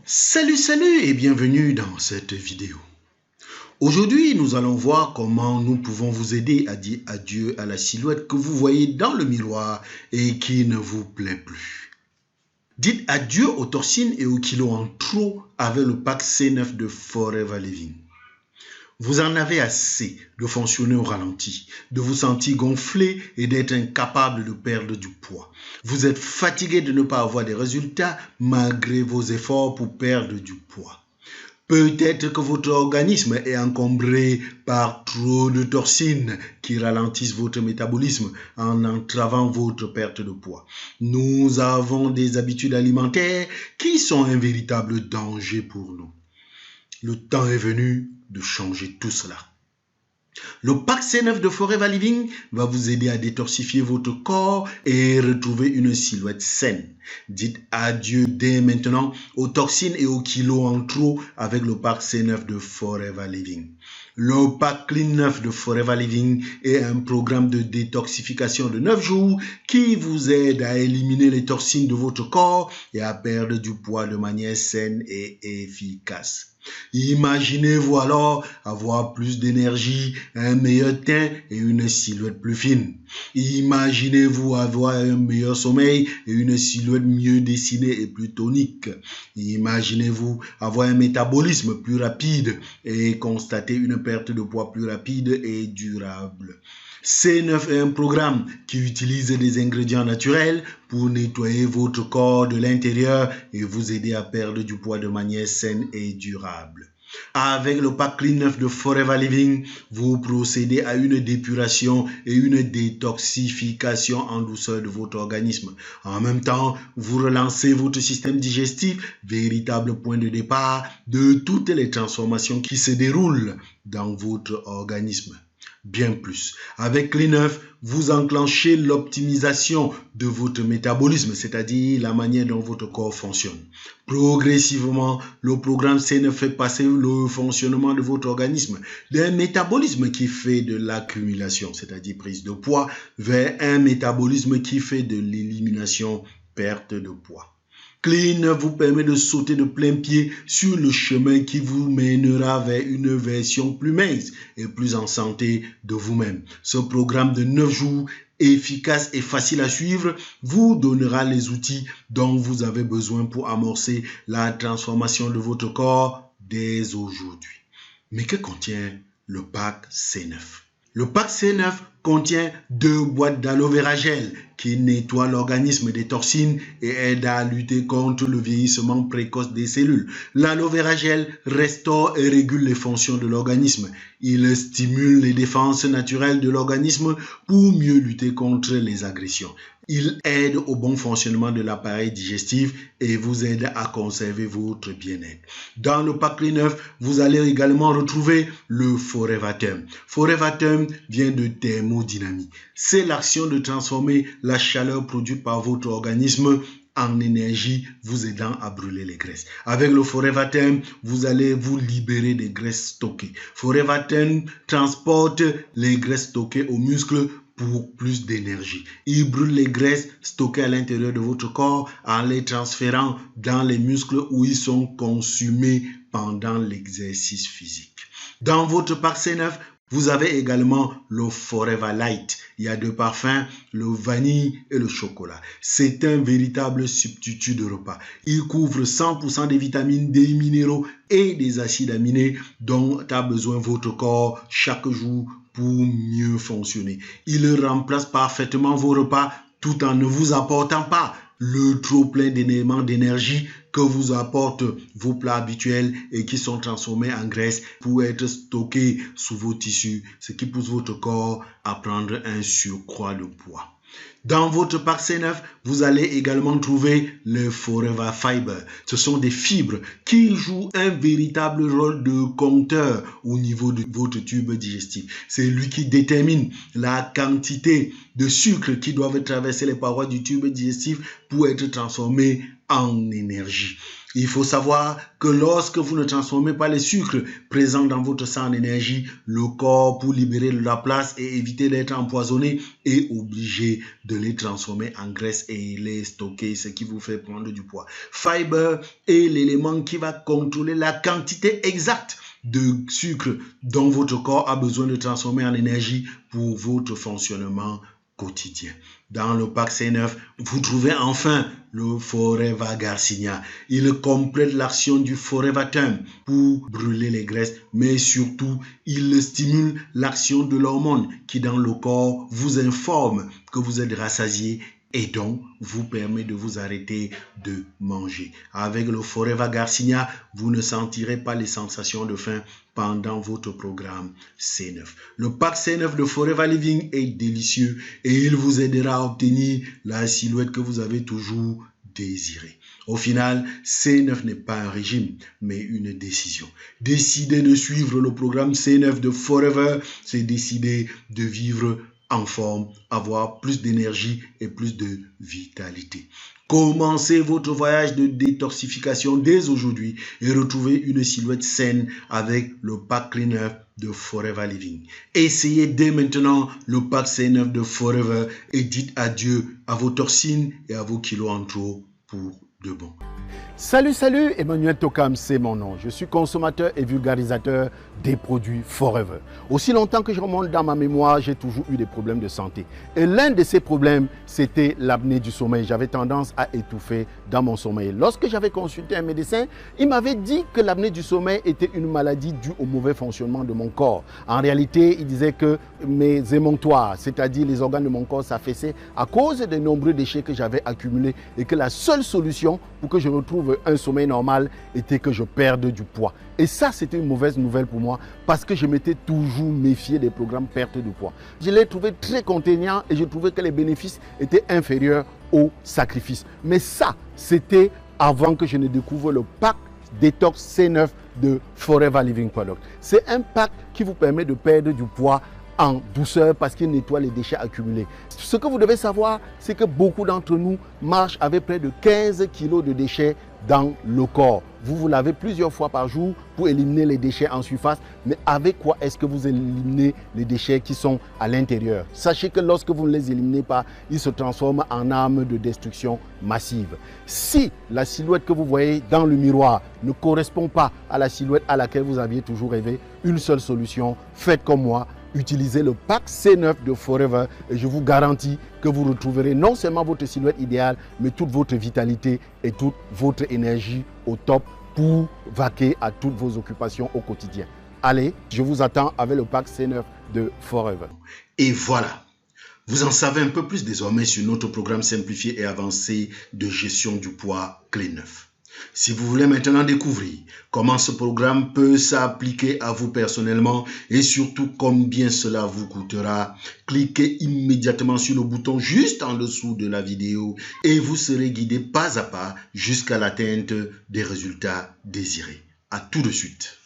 Salut et bienvenue dans cette vidéo. Aujourd'hui, nous allons voir comment nous pouvons vous aider à dire adieu à la silhouette que vous voyez dans le miroir et qui ne vous plaît plus. Dites adieu aux toxines et aux kilos en trop avec le pack C9 de Forever Living. Vous en avez assez de fonctionner au ralenti, de vous sentir gonflé et d'être incapable de perdre du poids. Vous êtes fatigué de ne pas avoir des résultats malgré vos efforts pour perdre du poids. Peut-être que votre organisme est encombré par trop de toxines qui ralentissent votre métabolisme en entravant votre perte de poids. Nous avons des habitudes alimentaires qui sont un véritable danger pour nous. Le temps est venu de changer tout cela. Le pack C9 de Forever Living va vous aider à détoxifier votre corps et retrouver une silhouette saine. Dites adieu dès maintenant aux toxines et aux kilos en trop avec le pack C9 de Forever Living. Le pack Clean 9 de Forever Living est un programme de détoxification de 9 jours qui vous aide à éliminer les toxines de votre corps et à perdre du poids de manière saine et efficace. Imaginez-vous alors avoir plus d'énergie, un meilleur teint et une silhouette plus fine. Imaginez-vous avoir un meilleur sommeil et une silhouette mieux dessinée et plus tonique. Imaginez-vous avoir un métabolisme plus rapide et constater une perte de poids plus rapide et durable. C9 est un programme qui utilise des ingrédients naturels pour nettoyer votre corps de l'intérieur et vous aider à perdre du poids de manière saine et durable. Avec le pack Clean 9 de Forever Living, vous procédez à une dépuration et une détoxification en douceur de votre organisme. En même temps, vous relancez votre système digestif, véritable point de départ de toutes les transformations qui se déroulent dans votre organisme. Bien plus. Avec Clean 9, vous enclenchez l'optimisation de votre métabolisme, c'est-à-dire la manière dont votre corps fonctionne. Progressivement, le programme C9 fait passer le fonctionnement de votre organisme d'un métabolisme qui fait de l'accumulation, c'est-à-dire prise de poids, vers un métabolisme qui fait de l'élimination, perte de poids. Clean vous permet de sauter de plein pied sur le chemin qui vous mènera vers une version plus mince et plus en santé de vous-même. Ce programme de 9 jours, efficace et facile à suivre, vous donnera les outils dont vous avez besoin pour amorcer la transformation de votre corps dès aujourd'hui. Mais que contient le pack C9? Le pack C9 contient 2 boîtes d'aloe vera gel qui nettoient l'organisme des toxines et aident à lutter contre le vieillissement précoce des cellules. L'aloe vera gel restaure et régule les fonctions de l'organisme. Il stimule les défenses naturelles de l'organisme pour mieux lutter contre les agressions. Il aide au bon fonctionnement de l'appareil digestif et vous aide à conserver votre bien-être. Dans le pack Clean 9, vous allez également retrouver le Forever Therm. Forever Therm vient de thermodynamie. C'est l'action de transformer la chaleur produite par votre organisme en énergie, vous aidant à brûler les graisses. Avec le Forever Therm, vous allez vous libérer des graisses stockées. Forever Therm transporte les graisses stockées aux muscles pour plus d'énergie. Il brûle les graisses stockées à l'intérieur de votre corps en les transférant dans les muscles où ils sont consumés pendant l'exercice physique. Dans votre pack C9, vous avez également le Forever Light. Il y a 2 parfums, le vanille et le chocolat. C'est un véritable substitut de repas. Il couvre 100% des vitamines, des minéraux et des acides aminés dont a besoin votre corps chaque jour pour mieux fonctionner. Il remplace parfaitement vos repas tout en ne vous apportant pas le trop plein d'éléments d'énergie que vous apportent vos plats habituels et qui sont transformés en graisse pour être stockés sous vos tissus, ce qui pousse votre corps à prendre un surcroît de poids. Dans votre pack C9, vous allez également trouver le Forever Fiber. Ce sont des fibres qui jouent un véritable rôle de compteur au niveau de votre tube digestif. C'est lui qui détermine la quantité de sucre qui doivent traverser les parois du tube digestif pour être transformé en énergie. Il faut savoir que lorsque vous ne transformez pas les sucres présents dans votre sang en énergie, le corps, pour libérer de la place et éviter d'être empoisonné, est obligé de les transformer en graisse et les stocker, ce qui vous fait prendre du poids. Fiber est l'élément qui va contrôler la quantité exacte de sucre dont votre corps a besoin de transformer en énergie pour votre fonctionnement quotidien. Dans le pack C9, vous trouvez enfin le Forever Garcinia. Il complète l'action du Forever Term pour brûler les graisses, mais surtout, il stimule l'action de l'hormone qui dans le corps vous informe que vous êtes rassasié et donc vous permet de vous arrêter de manger. Avec le Forever Garcinia, vous ne sentirez pas les sensations de faim pendant votre programme C9. Le pack C9 de Forever Living est délicieux et il vous aidera à obtenir la silhouette que vous avez toujours désirée. Au final, C9 n'est pas un régime, mais une décision. Décider de suivre le programme C9 de Forever, c'est décider de vivre en forme, avoir plus d'énergie et plus de vitalité. Commencez votre voyage de détoxification dès aujourd'hui et retrouvez une silhouette saine avec le pack Cleaner de Forever Living. Essayez dès maintenant le pack C9 de Forever et dites adieu à vos toxines et à vos kilos en trop pour de bon. Salut, Emmanuel Tokam, c'est mon nom. Je suis consommateur et vulgarisateur des produits Forever. Aussi longtemps que je remonte dans ma mémoire, j'ai toujours eu des problèmes de santé. Et l'un de ces problèmes, c'était l'apnée du sommeil. J'avais tendance à étouffer dans mon sommeil. Lorsque j'avais consulté un médecin, il m'avait dit que l'apnée du sommeil était une maladie due au mauvais fonctionnement de mon corps. En réalité, il disait que mes émonctoires, c'est-à-dire les organes de mon corps, s'affaissaient à cause des nombreux déchets que j'avais accumulés et que la seule solution pour que je retrouve un sommeil normal était que je perde du poids. Et ça, c'était une mauvaise nouvelle pour moi parce que je m'étais toujours méfié des programmes perte de poids. Je l'ai trouvé très contraignant et je trouvais que les bénéfices étaient inférieurs aux sacrifices. Mais ça, c'était avant que je ne découvre le pack Detox C9 de Forever Living Product. C'est un pack qui vous permet de perdre du poids en douceur parce qu'il nettoie les déchets accumulés. Ce que vous devez savoir, c'est que beaucoup d'entre nous marchent avec près de 15 kg de déchets dans le corps. Vous lavez plusieurs fois par jour pour éliminer les déchets en surface, mais avec quoi est-ce que vous éliminez les déchets qui sont à l'intérieur? Sachez que lorsque vous ne les éliminez pas, ils se transforment en armes de destruction massive. Si la silhouette que vous voyez dans le miroir ne correspond pas à la silhouette à laquelle vous aviez toujours rêvé, une seule solution, faites comme moi. Utilisez le pack C9 de Forever et je vous garantis que vous retrouverez non seulement votre silhouette idéale, mais toute votre vitalité et toute votre énergie au top pour vaquer à toutes vos occupations au quotidien. Allez, je vous attends avec le pack C9 de Forever. Et voilà, vous en savez un peu plus désormais sur notre programme simplifié et avancé de gestion du poids Clé 9. Si vous voulez maintenant découvrir comment ce programme peut s'appliquer à vous personnellement et surtout combien cela vous coûtera, cliquez immédiatement sur le bouton juste en dessous de la vidéo et vous serez guidé pas à pas jusqu'à l'atteinte des résultats désirés. À tout de suite.